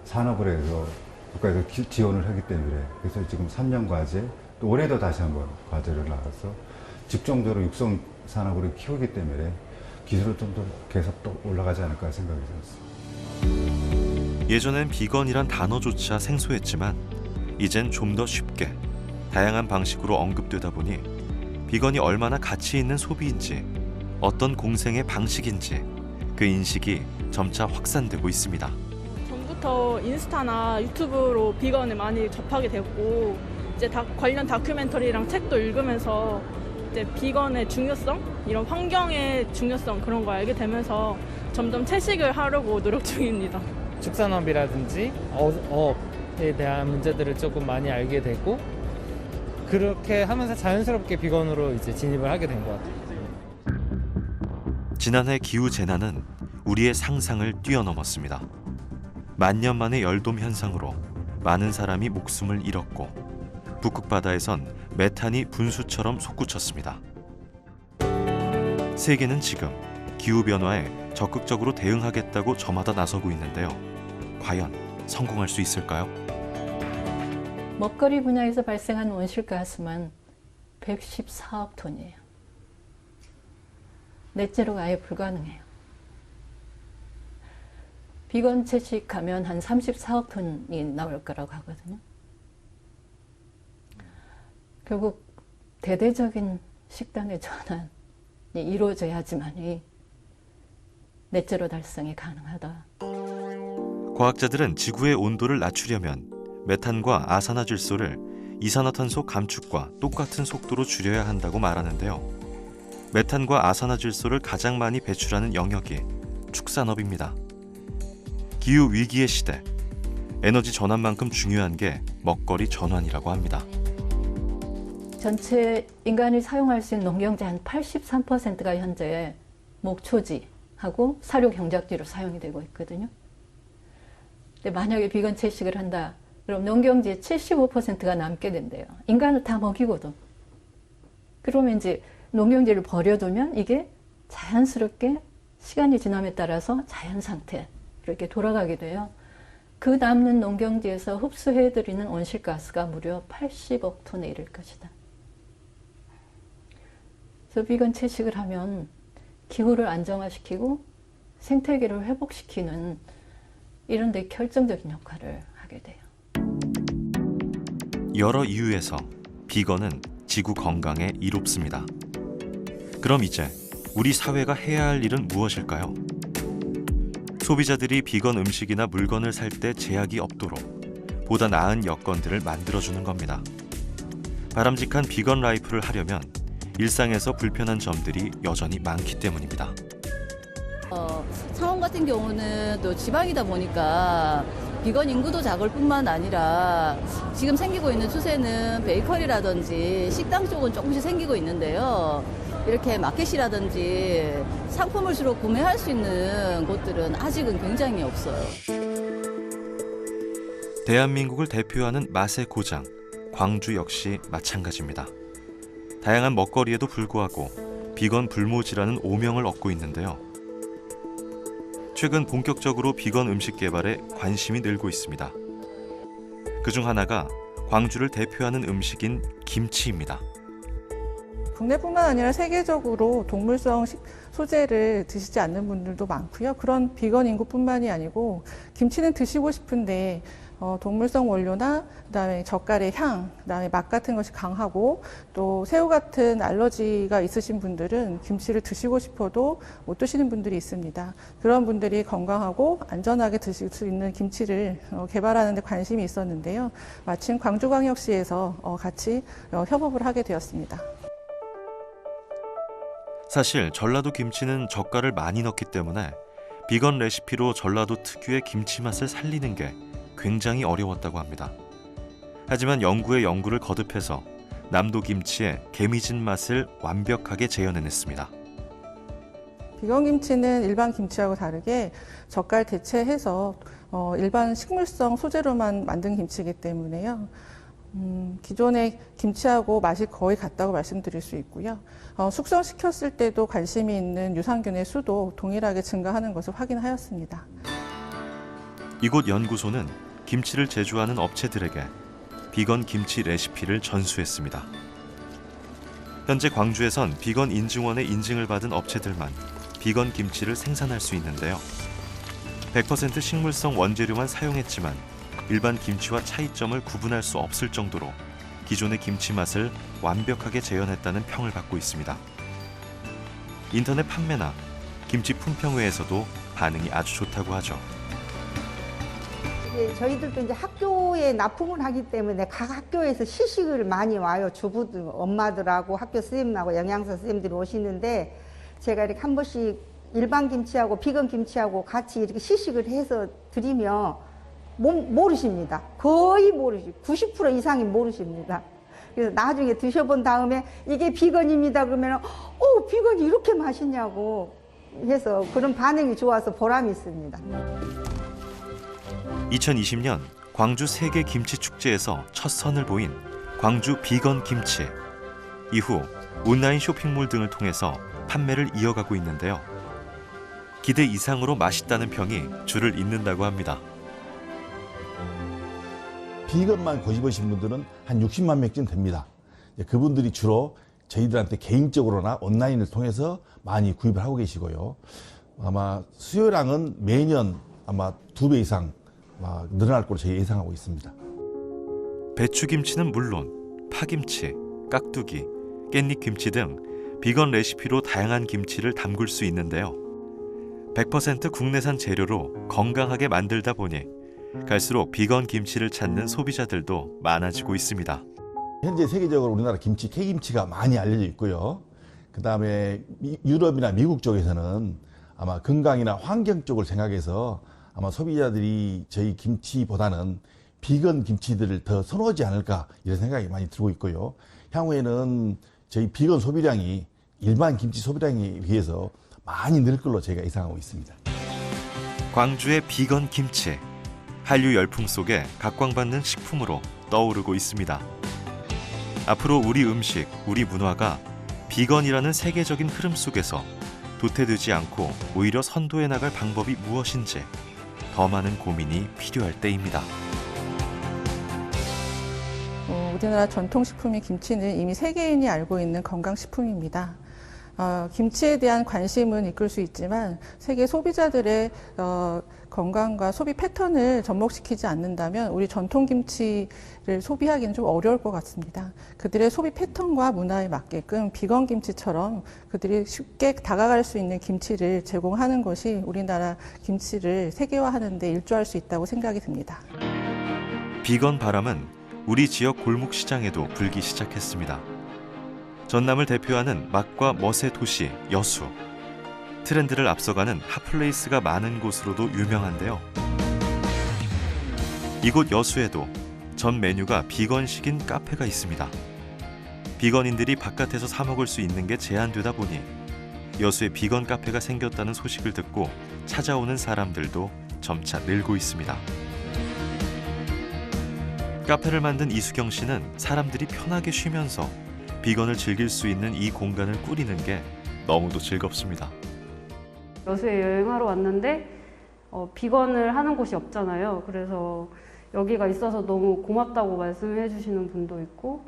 산업을 해서 국가에서 지원을 하기 때문에 그래서 지금 3년 과제 또 올해도 다시 한번 과제를 나가서 직종적으로 육성 산업으로 키우기 때문에 기술은 좀 더 계속 또 올라가지 않을까 생각이 들었습니다. 예전엔 비건이란 단어조차 생소했지만 이젠 좀 더 쉽게 다양한 방식으로 언급되다 보니 비건이 얼마나 가치 있는 소비인지 어떤 공생의 방식인지 그 인식이 점차 확산되고 있습니다. 전부터 인스타나 유튜브로 비건을 많이 접하게 됐고 이제 관련 다큐멘터리랑 책도 읽으면서 이제 비건의 중요성, 이런 환경의 중요성 그런 걸 알게 되면서 점점 채식을 하려고 노력 중입니다. 축산업이라든지 어업에 대한 문제들을 조금 많이 알게 되고 그렇게 하면서 자연스럽게 비건으로 이제 진입을 하게 된 것 같아요. 지난해 기후 재난은 우리의 상상을 뛰어넘었습니다. 만년 만의 열돔 현상으로 많은 사람이 목숨을 잃었고 북극 바다에선 메탄이 분수처럼 솟구쳤습니다. 세계는 지금 기후 변화에 적극적으로 대응하겠다고 저마다 나서고 있는데요. 과연 성공할 수 있을까요? 먹거리 분야에서 발생하는 온실가스만 114억 톤이에요. 넷제로가 아예 불가능해요. 비건 채식하면 한 34억 톤이 나올 거라고 하거든요. 결국 대대적인 식단의 전환이 이루어져야지만이 넷제로 달성이 가능하다. 과학자들은 지구의 온도를 낮추려면 메탄과 아산화질소를 이산화탄소 감축과 똑같은 속도로 줄여야 한다고 말하는데요. 메탄과 아산화질소를 가장 많이 배출하는 영역이 축산업입니다. 기후 위기의 시대, 에너지 전환만큼 중요한 게 먹거리 전환이라고 합니다. 전체 인간이 사용할 수 있는 농경재 한 83%가 현재 목초지하고 사료 경작지로 사용이 되고 있거든요. 근데 만약에 비건 채식을 한다, 그럼 농경지의 75%가 남게 된대요. 인간을 다 먹이고도. 그러면 이제 농경지를 버려두면 이게 자연스럽게 시간이 지남에 따라서 자연 상태 이렇게 돌아가게 돼요. 그 남는 농경지에서 흡수해드리는 온실가스가 무려 80억 톤에 이를 것이다. 그래서 비건 채식을 하면 기후를 안정화시키고 생태계를 회복시키는 이런 데 결정적인 역할을 하게 돼요. 여러 이유에서 비건은 지구 건강에 이롭습니다. 그럼 이제 우리 사회가 해야 할 일은 무엇일까요? 소비자들이 비건 음식이나 물건을 살 때 제약이 없도록 보다 나은 여건들을 만들어주는 겁니다. 바람직한 비건 라이프를 하려면 일상에서 불편한 점들이 여전히 많기 때문입니다. 창원 같은 경우는 또 지방이다 보니까 비건 인구도 작을 뿐만 아니라 지금 생기고 있는 추세는 베이커리라든지 식당 쪽은 조금씩 생기고 있는데요. 이렇게 마켓이라든지 상품을 주로 구매할 수 있는 곳들은 아직은 굉장히 없어요. 대한민국을 대표하는 맛의 고장, 광주 역시 마찬가지입니다. 다양한 먹거리에도 불구하고 비건 불모지라는 오명을 얻고 있는데요. 최근 본격적으로 비건 음식 개발에 관심이 늘고 있습니다. 그중 하나가 광주를 대표하는 음식인 김치입니다. 국내뿐만 아니라 세계적으로 동물성 소재를 드시지 않는 분들도 많고요. 그런 비건 인구뿐만이 아니고 김치는 드시고 싶은데 동물성 원료나 그다음에 젓갈의 향, 그다음에 맛 같은 것이 강하고 또 새우 같은 알러지가 있으신 분들은 김치를 드시고 싶어도 못 드시는 분들이 있습니다. 그런 분들이 건강하고 안전하게 드실 수 있는 김치를 개발하는 데 관심이 있었는데요. 마침 광주광역시에서 같이 협업을 하게 되었습니다. 사실 전라도 김치는 젓갈을 많이 넣기 때문에 비건 레시피로 전라도 특유의 김치 맛을 살리는 게 굉장히 어려웠다고 합니다. 하지만 연구에 연구를 거듭해서 남도 김치의 개미진 맛을 완벽하게 재현해냈습니다. 비건 김치는 일반 김치하고 다르게 젓갈 대체해서 일반 식물성 소재로만 만든 김치이기 때문에요. 기존의 김치하고 맛이 거의 같다고 말씀드릴 수 있고요. 숙성시켰을 때도 관심이 있는 유산균의 수도 동일하게 증가하는 것을 확인하였습니다. 이곳 연구소는 김치를 제조하는 업체들에게 비건 김치 레시피를 전수했습니다. 현재 광주에선 비건 인증원의 인증을 받은 업체들만 비건 김치를 생산할 수 있는데요. 100% 식물성 원재료만 사용했지만 일반 김치와 차이점을 구분할 수 없을 정도로 기존의 김치 맛을 완벽하게 재현했다는 평을 받고 있습니다. 인터넷 판매나 김치 품평회에서도 반응이 아주 좋다고 하죠. 저희들도 이제 학교에 납품을 하기 때문에 각 학교에서 시식을 많이 와요. 주부들, 엄마들하고 학교 선생님하고 영양사 선생님들이 오시는데 제가 이렇게 한 번씩 일반 김치하고 비건 김치하고 같이 이렇게 시식을 해서 드리면 모르십니다. 거의 모르시고 90% 이상이 모르십니다. 그래서 나중에 드셔본 다음에 이게 비건입니다 그러면 비건이 이렇게 맛있냐고 해서 그런 반응이 좋아서 보람이 있습니다. 2020년 광주 세계 김치 축제에서 첫 선을 보인 광주 비건 김치. 이후 온라인 쇼핑몰 등을 통해서 판매를 이어가고 있는데요. 기대 이상으로 맛있다는 평이 줄을 잇는다고 합니다. 비건만 고집하신 분들은 한 60만 명쯤 됩니다. 그분들이 주로 저희들한테 개인적으로나 온라인을 통해서 많이 구입을 하고 계시고요. 아마 수요량은 매년 아마 2배 이상 늘어날 것으로 저희 예상하고 있습니다. 배추김치는 물론 파김치, 깍두기, 깻잎김치 등 비건 레시피로 다양한 김치를 담글 수 있는데요. 100% 국내산 재료로 건강하게 만들다 보니 갈수록 비건 김치를 찾는 소비자들도 많아지고 있습니다. 현재 세계적으로 우리나라 김치, K김치가 많이 알려져 있고요. 그 다음에 유럽이나 미국 쪽에서는 아마 건강이나 환경 쪽을 생각해서 아마 소비자들이 저희 김치보다는 비건 김치들을 더 선호하지 않을까 이런 생각이 많이 들고 있고요. 향후에는 저희 비건 소비량이 일반 김치 소비량에 비해서 많이 늘 걸로 저희가 예상하고 있습니다. 광주의 비건 김치, 한류 열풍 속에 각광받는 식품으로 떠오르고 있습니다. 앞으로 우리 음식, 우리 문화가 비건이라는 세계적인 흐름 속에서 도태되지 않고 오히려 선도해 나갈 방법이 무엇인지 더 많은 고민이 필요할 때입니다. 우리나라 전통식품인 김치는 이미 세계인이 알고 있는 건강식품입니다. 김치에 대한 관심은 이끌 수 있지만 세계 소비자들의 건강과 소비 패턴을 접목시키지 않는다면 우리 전통 김치를 소비하기는 좀 어려울 것 같습니다. 그들의 소비 패턴과 문화에 맞게끔 비건 김치처럼 그들이 쉽게 다가갈 수 있는 김치를 제공하는 것이 우리나라 김치를 세계화하는 데 일조할 수 있다고 생각이 듭니다. 비건 바람은 우리 지역 골목 시장에도 불기 시작했습니다. 전남을 대표하는 맛과 멋의 도시 여수. 트렌드를 앞서가는 핫플레이스가 많은 곳으로도 유명한데요. 이곳 여수에도 전 메뉴가 비건식인 카페가 있습니다. 비건인들이 바깥에서 사 먹을 수 있는 게 제한되다 보니 여수에 비건 카페가 생겼다는 소식을 듣고 찾아오는 사람들도 점차 늘고 있습니다. 카페를 만든 이수경 씨는 사람들이 편하게 쉬면서 비건을 즐길 수 있는 이 공간을 꾸리는 게 너무도 즐겁습니다. 여수에 여행하러 왔는데 비건을 하는 곳이 없잖아요. 그래서 여기가 있어서 너무 고맙다고 말씀해 주시는 분도 있고,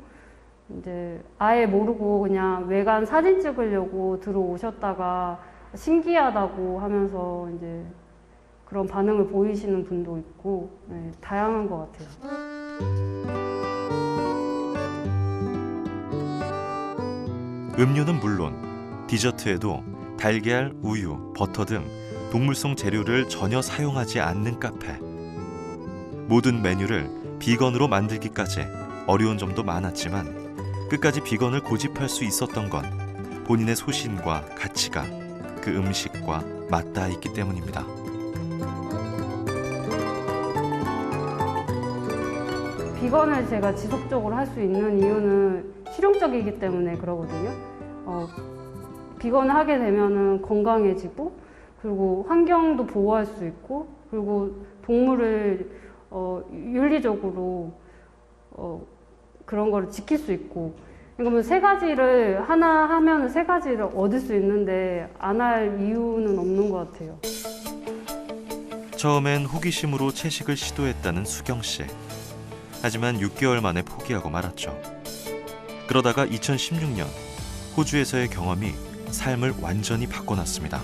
이제 아예 모르고 그냥 외관 사진 찍으려고 들어오셨다가 신기하다고 하면서 이제 그런 반응을 보이시는 분도 있고, 네, 다양한 것 같아요. 음료는 물론 디저트에도 달걀, 우유, 버터 등 동물성 재료를 전혀 사용하지 않는 카페. 모든 메뉴를 비건으로 만들기까지 어려운 점도 많았지만 끝까지 비건을 고집할 수 있었던 건 본인의 소신과 가치가 그 음식과 맞닿아 있기 때문입니다. 비건을 제가 지속적으로 할 수 있는 이유는 실용적이기 때문에 그러거든요. 비건을 하게 되면은 건강해지고, 그리고 환경도 보호할 수 있고, 그리고 동물을 윤리적으로 그런 거를 지킬 수 있고. 그러면 세 가지를 하나 하면 세 가지를 얻을 수 있는데 안 할 이유는 없는 것 같아요. 처음엔 호기심으로 채식을 시도했다는 수경 씨. 하지만 6개월 만에 포기하고 말았죠. 그러다가 2016년 호주에서의 경험이 삶을 완전히 바꿔놨습니다.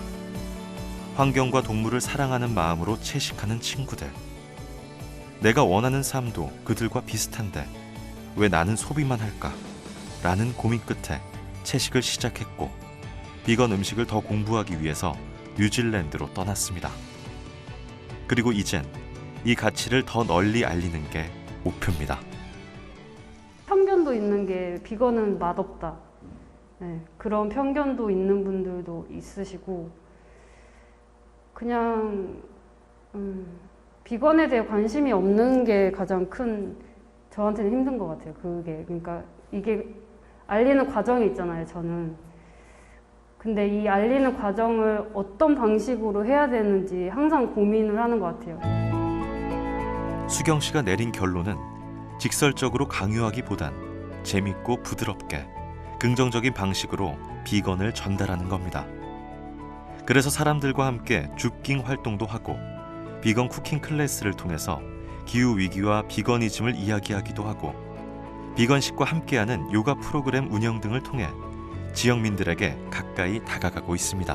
환경과 동물을 사랑하는 마음으로 채식하는 친구들. 내가 원하는 삶도 그들과 비슷한데 왜 나는 소비만 할까? 라는 고민 끝에 채식을 시작했고, 비건 음식을 더 공부하기 위해서 뉴질랜드로 떠났습니다. 그리고 이젠 이 가치를 더 널리 알리는 게 목표입니다. 편견도 있는 게 비건은 맛없다. 네, 그런 편견도 있는 분들도 있으시고, 그냥 비건에 대해 관심이 없는 게 가장 큰, 저한테는 힘든 것 같아요. 그게, 그러니까 이게 알리는 과정이 있잖아요, 저는. 근데 이 알리는 과정을 어떤 방식으로 해야 되는지 항상 고민을 하는 것 같아요. 수경 씨가 내린 결론은 직설적으로 강요하기보단 재밌고 부드럽게 긍정적인 방식으로 비건을 전달하는 겁니다. 그래서 사람들과 함께 줍깅 활동도 하고 비건 쿠킹 클래스를 통해서 기후 위기와 비거니즘을 이야기하기도 하고 비건식과 함께하는 요가 프로그램 운영 등을 통해 지역민들에게 가까이 다가가고 있습니다.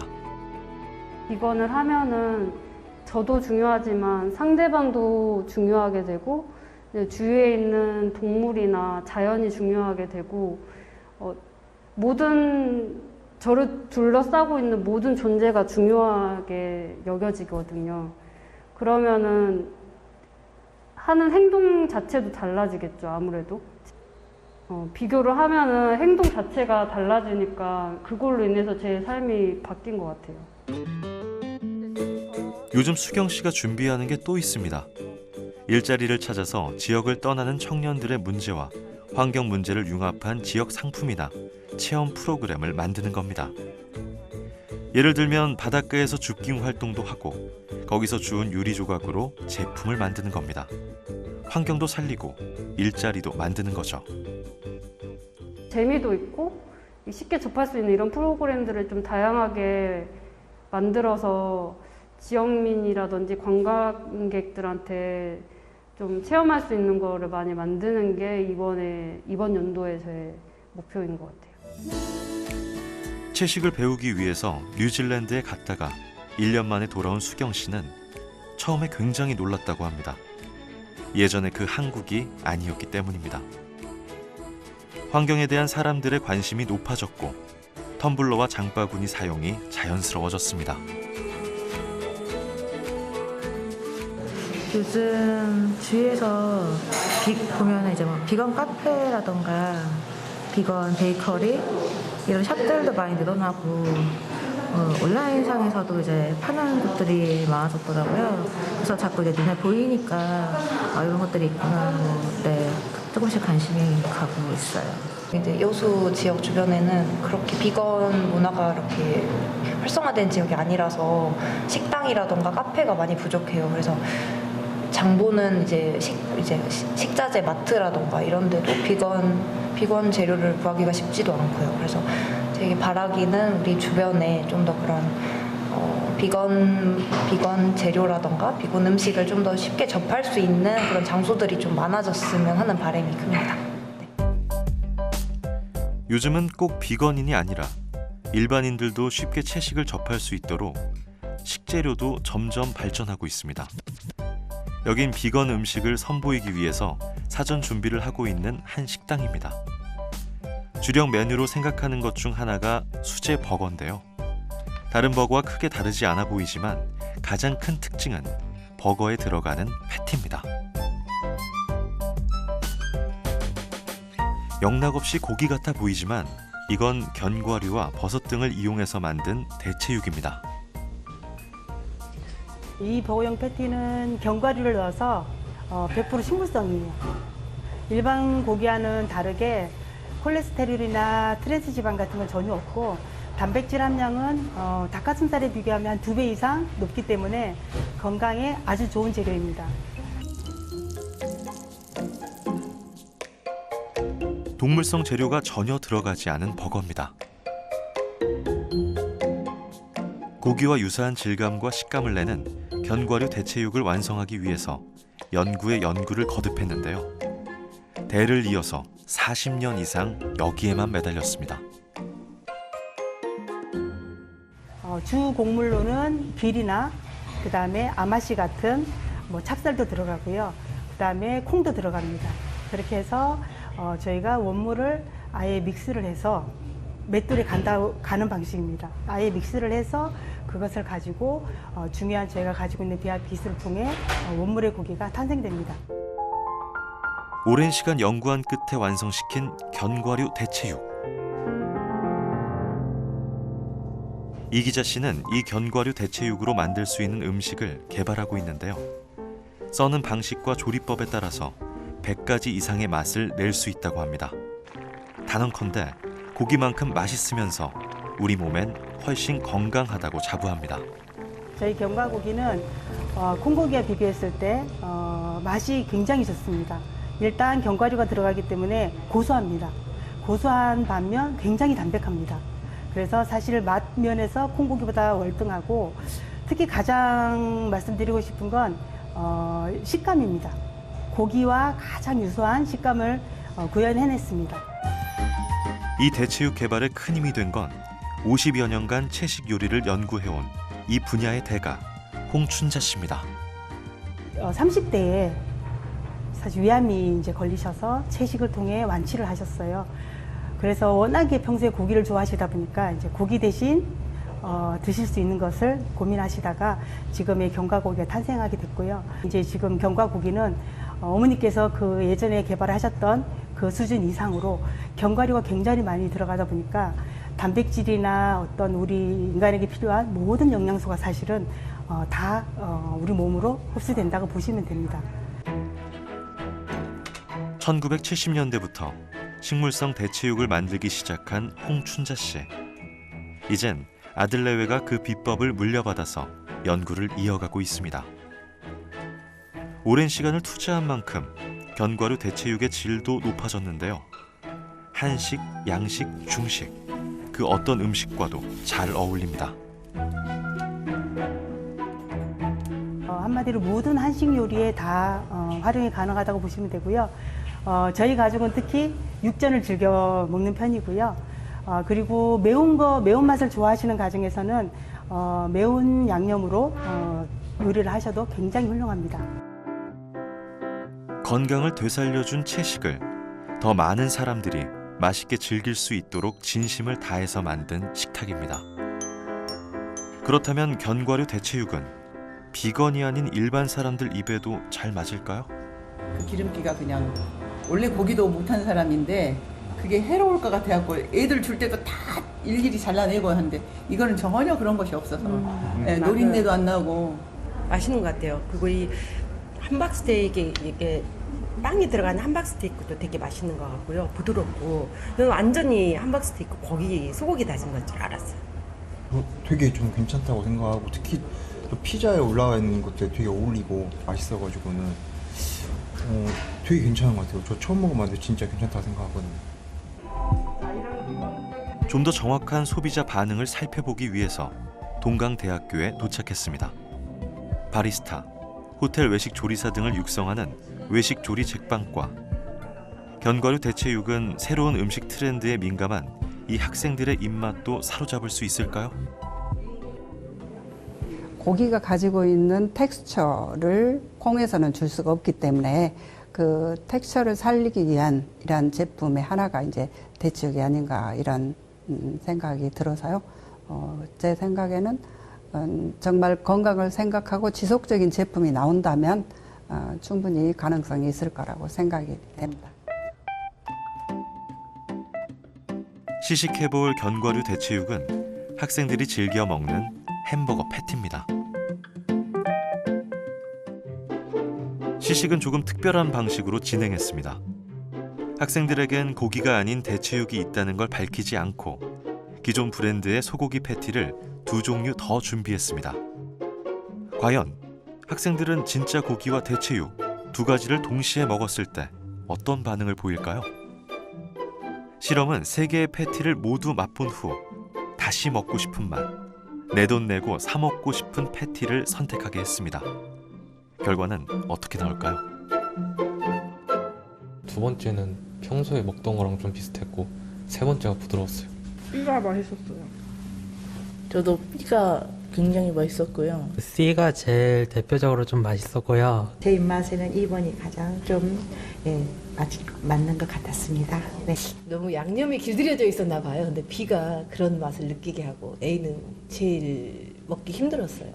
비건을 하면은 저도 중요하지만 상대방도 중요하게 되고 주위에 있는 동물이나 자연이 중요하게 되고 모든 저를 둘러싸고 있는 모든 존재가 중요하게 여겨지거든요. 그러면은 하는 행동 자체도 달라지겠죠, 아무래도. 비교를 하면은 행동 자체가 달라지니까 그걸로 인해서 제 삶이 바뀐 것 같아요. 요즘 수경 씨가 준비하는 게 또 있습니다. 일자리를 찾아서 지역을 떠나는 청년들의 문제와 환경 문제를 융합한 지역 상품이나 체험 프로그램을 만드는 겁니다. 예를 들면 바닷가에서 줍깅 활동도 하고 거기서 주운 유리 조각으로 제품을 만드는 겁니다. 환경도 살리고 일자리도 만드는 거죠. 재미도 있고 쉽게 접할 수 있는 이런 프로그램들을 좀 다양하게 만들어서 지역민이라든지 관광객들한테 좀 체험할 수 있는 거를 많이 만드는 게 이번 연도의 제 목표인 것 같아요. 채식을 배우기 위해서 뉴질랜드에 갔다가 1년 만에 돌아온 수경 씨는 처음에 굉장히 놀랐다고 합니다. 예전에 그 한국이 아니었기 때문입니다. 환경에 대한 사람들의 관심이 높아졌고 텀블러와 장바구니 사용이 자연스러워졌습니다. 요즘 주위에서 보면 이제 뭐 비건 카페라던가 비건 베이커리 이런 샵들도 많이 늘어나고 온라인상에서도 이제 파는 곳들이 많아졌더라고요. 그래서 자꾸 이제 눈에 보이니까 이런 것들이 있구나. 네, 조금씩 관심이 가고 있어요. 이제 여수 지역 주변에는 그렇게 비건 문화가 이렇게 활성화된 지역이 아니라서 식당이라던가 카페가 많이 부족해요. 그래서 장보는 이제 식자재 마트라던가 이런 데도 비건 재료를 구하기가 쉽지도 않고요. 그래서 되게 바라기는 우리 주변에 좀 더 그런 비건 재료라던가 비건 음식을 좀 더 쉽게 접할 수 있는 그런 장소들이 좀 많아졌으면 하는 바람이 큽니다. 요즘은 꼭 비건인이 아니라 일반인들도 쉽게 채식을 접할 수 있도록 식재료도 점점 발전하고 있습니다. 여긴 비건 음식을 선보이기 위해서 사전 준비를 하고 있는 한 식당입니다. 주력 메뉴로 생각하는 것 중 하나가 수제 버거인데요. 다른 버거와 크게 다르지 않아 보이지만 가장 큰 특징은 버거에 들어가는 패티입니다. 영락없이 고기 같아 보이지만 이건 견과류와 버섯 등을 이용해서 만든 대체육입니다. 이 버거용 패티는 견과류를 넣어서 100% 식물성이에요. 일반 고기와는 다르게 콜레스테롤이나 트랜스 지방 같은 건 전혀 없고 단백질 함량은 닭가슴살에 비교하면 2배 이상 높기 때문에 건강에 아주 좋은 재료입니다. 동물성 재료가 전혀 들어가지 않은 버거입니다. 고기와 유사한 질감과 식감을 내는 견과류 대체육을 완성하기 위해서 연구에 연구를 거듭했는데요. 대를 이어서 40년 이상 여기에만 매달렸습니다. 주 곡물로는 귤이나 그다음에 아마씨 같은 찹쌀도 들어가고요. 그다음에 콩도 들어갑니다. 그렇게 해서 저희가 원물을 아예 믹스를 해서 맷돌이 가는 방식입니다. 아예 믹스를 해서 그것을 가지고 중요한 저희가 가지고 있는 비압 기술을 통해 원물의 고기가 탄생됩니다. 오랜 시간 연구한 끝에 완성시킨 견과류 대체육. 이기자 씨는 이 견과류 대체육으로 만들 수 있는 음식을 개발하고 있는데요. 써는 방식과 조리법에 따라서 100가지 이상의 맛을 낼 수 있다고 합니다. 단언컨대 고기만큼 맛있으면서 우리 몸엔 훨씬 건강하다고 자부합니다. 저희 견과고기는 콩고기와 비교했을 때 맛이 굉장히 좋습니다. 일단 견과류가 들어가기 때문에 고소합니다. 고소한 반면 굉장히 담백합니다. 그래서 사실 맛 면에서 콩고기보다 월등하고 특히 가장 말씀드리고 싶은 건 식감입니다. 고기와 가장 유사한 식감을 구현해냈습니다. 이 대체육 개발에 큰 힘이 된 건 50여 년간 채식 요리를 연구해온 이 분야의 대가 홍춘자 씨입니다. 30대에 사실 위암이 이제 걸리셔서 채식을 통해 완치를 하셨어요. 그래서 워낙에 평소에 고기를 좋아하시다 보니까 이제 고기 대신 드실 수 있는 것을 고민하시다가 지금의 경과고기가 탄생하게 됐고요. 이제 지금 경과고기는 어머니께서 그 예전에 개발하셨던 그 수준 이상으로 견과류가 굉장히 많이 들어가다 보니까 단백질이나 어떤 우리 인간에게 필요한 모든 영양소가 사실은 다 우리 몸으로 흡수된다고 보시면 됩니다. 1970년대부터 식물성 대체육을 만들기 시작한 홍춘자 씨. 이젠 아들 내외가 그 비법을 물려받아서 연구를 이어가고 있습니다. 오랜 시간을 투자한 만큼 견과류 대체육의 질도 높아졌는데요. 한식, 양식, 중식 그 어떤 음식과도 잘 어울립니다. 한마디로 모든 한식 요리에 다 활용이 가능하다고 보시면 되고요. 저희 가족은 특히 육전을 즐겨 먹는 편이고요. 그리고 매운맛을 좋아하시는 가정에서는 매운 양념으로 요리를 하셔도 굉장히 훌륭합니다. 건강을 되살려준 채식을 더 많은 사람들이 맛있게 즐길 수 있도록 진심을 다해서 만든 식탁입니다. 그렇다면 견과류 대체육은 비건이 아닌 일반 사람들 입에도 잘 맞을까요? 그 기름기가 그냥 원래 고기도 못한 사람인데 그게 해로울 것 같아갖고 애들 줄 때도 다 일일이 잘라내고 하는데 이거는 전혀 그런 것이 없어서 노린내도 안 나고 맛있는 것 같아요. 그리고 이 함박 스테이크 이게 빵이 들어간 함박 스테이크도 되게 맛있는 것 같고요. 부드럽고 완전히 함박 스테이크 고기 소고기 다진 건 줄 알았어요. 되게 좀 괜찮다고 생각하고 특히 피자에 올라가 있는 것들 되게 어울리고 맛있어가지고는 되게 괜찮은 것 같아요. 저 처음 먹어봤는데 진짜 괜찮다고 생각하거든요. 좀 더 정확한 소비자 반응을 살펴보기 위해서 동강대학교에 도착했습니다. 바리스타, 호텔 외식 조리사 등을 육성하는 외식 조리 책방과. 견과류 대체육은 새로운 음식 트렌드에 민감한 이 학생들의 입맛도 사로잡을 수 있을까요? 고기가 가지고 있는 텍스처를 콩에서는 줄 수가 없기 때문에 그 텍스처를 살리기 위한 이런 제품의 하나가 이제 대체육이 아닌가 이런 생각이 들어서요. 제 생각에는 정말 건강을 생각하고 지속적인 제품이 나온다면 충분히 가능성이 있을 거라고 생각이 됩니다. 시식해볼 견과류 대체육은 학생들이 즐겨 먹는 햄버거 패티입니다. 시식은 조금 특별한 방식으로 진행했습니다. 학생들에겐 고기가 아닌 대체육이 있다는 걸 밝히지 않고 기존 브랜드의 소고기 패티를 2종류 더 준비했습니다. 과연 학생들은 진짜 고기와 대체육 두 가지를 동시에 먹었을 때 어떤 반응을 보일까요? 실험은 3개의 패티를 모두 맛본 후 다시 먹고 싶은 맛, 내 돈 내고 사 먹고 싶은 패티를 선택하게 했습니다. 결과는 어떻게 나올까요? 두 번째는 평소에 먹던 거랑 좀 비슷했고 세 번째가 부드러웠어요. 삐가 맛있었어요. 저도 삐가 굉장히 맛있었고요. C가 제일 대표적으로 좀 맛있었고요. 제 입맛에는 2번이 가장 좀 맞는 것 같았습니다. 네. 너무 양념이 길들여져 있었나 봐요. 근데 B가 그런 맛을 느끼게 하고 A는 제일 먹기 힘들었어요.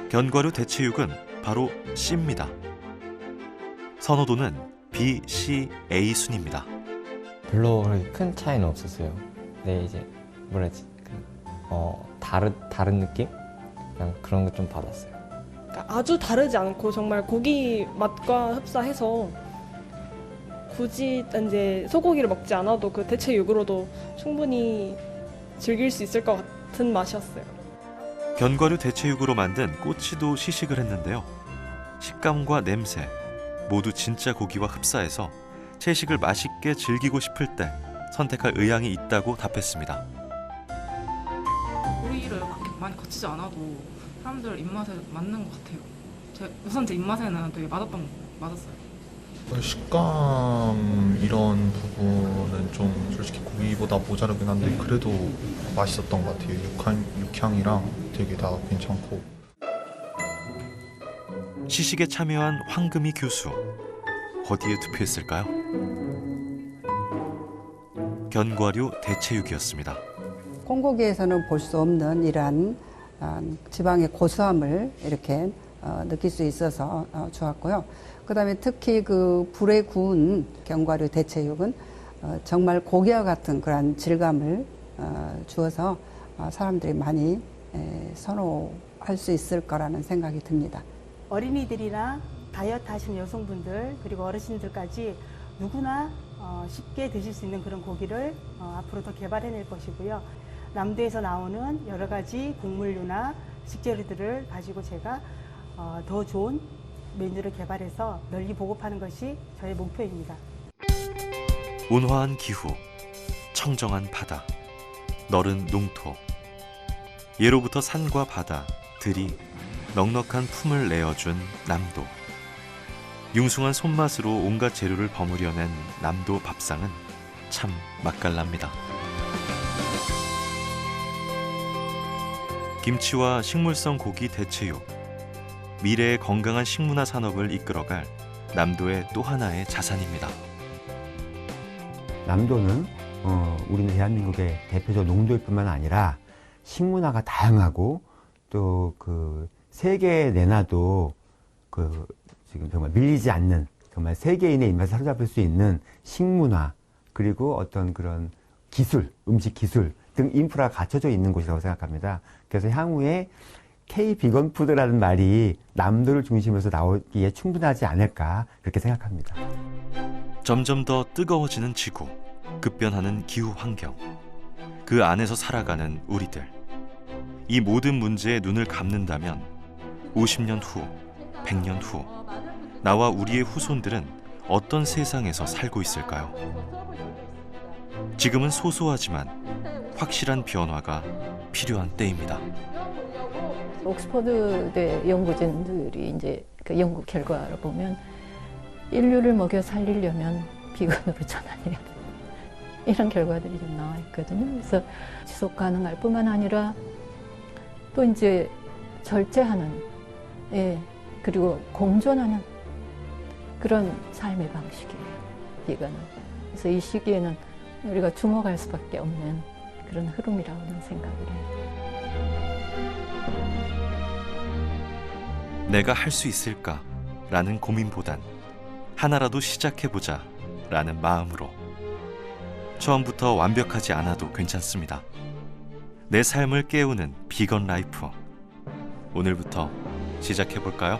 견과류 대체육은 바로 C입니다. 선호도는 B, C, A 순입니다. 별로 큰 차이는 없었어요. 네, 이제 뭐라지 다른 느낌? 그냥 그런 거 좀 받았어요. 아주 다르지 않고 정말 고기 맛과 흡사해서 굳이 이제 소고기를 먹지 않아도 그 대체육으로도 충분히 즐길 수 있을 것 같은 맛이었어요. 견과류 대체육으로 만든 꼬치도 시식을 했는데요. 식감과 냄새 모두 진짜 고기와 흡사해서 채식을 맛있게 즐기고 싶을 때 선택할 의향이 있다고 답했습니다. 오히려 그렇게 많이 거치지 않아도 사람들 입맛에 맞는 것 같아요. 우선 제 입맛에는 되게 맞았어요. 식감 이런 부분은 좀 솔직히 고기보다 모자르긴 한데 그래도 맛있었던 것 같아요. 육향이랑 되게 다 괜찮고. 시식에 참여한 황금희 교수, 어디에 투표했을까요? 견과류 대체육이었습니다. 콩고기에서는 볼 수 없는 이러한 지방의 고소함을 이렇게 느낄 수 있어서 좋았고요. 그다음에 특히 그 불에 구운 견과류 대체육은 정말 고기와 같은 그런 질감을 주어서 사람들이 많이 선호할 수 있을 거라는 생각이 듭니다. 어린이들이나 다이어트 하시는 여성분들 그리고 어르신들까지 누구나 쉽게 드실 수 있는 그런 고기를 앞으로 더 개발해낼 것이고요. 남도에서 나오는 여러 가지 곡물류나 식재료들을 가지고 제가 더 좋은 메뉴를 개발해서 널리 보급하는 것이 저의 목표입니다. 온화한 기후, 청정한 바다, 너른 농토. 예로부터 산과 바다, 들이 넉넉한 품을 내어준 남도. 융숭한 손맛으로 온갖 재료를 버무려낸 남도 밥상은 참 맛깔납니다. 김치와 식물성 고기 대체육, 미래의 건강한 식문화 산업을 이끌어갈 남도의 또 하나의 자산입니다. 남도는 우리는 대한민국의 대표적 농도일 뿐만 아니라 식문화가 다양하고 또 그 세계에 내놔도 그 지금 정말 밀리지 않는 정말 세계인의 입맛을 사로잡을 수 있는 식문화 그리고 어떤 그런 기술, 음식 기술 등 인프라가 갖춰져 있는 곳이라고 생각합니다. 그래서 향후에 K 비건 푸드라는 말이 남도를 중심으로 나오기에 충분하지 않을까 그렇게 생각합니다. 점점 더 뜨거워지는 지구, 급변하는 기후 환경, 그 안에서 살아가는 우리들. 이 모든 문제에 눈을 감는다면 50년 후, 100년 후 나와 우리의 후손들은 어떤 세상에서 살고 있을까요? 지금은 소소하지만 확실한 변화가 필요한 때입니다. 옥스퍼드대 연구진들이 이제 그 연구 결과를 보면 인류를 먹여 살리려면 비건으로 전환해야 돼. 이런 결과들이 좀 나와 있거든요. 그래서 지속 가능할 뿐만 아니라 또 이제 절제하는, 그리고 공존하는 그런 삶의 방식이에요. 비건은. 그래서 이 시기에는 우리가 주목할 수밖에 없는 그런 흐름이라고는 생각을 해요. 내가 할 수 있을까라는 고민보단 하나라도 시작해보자 라는 마음으로 처음부터 완벽하지 않아도 괜찮습니다. 내 삶을 깨우는 비건 라이프. 오늘부터 시작해볼까요?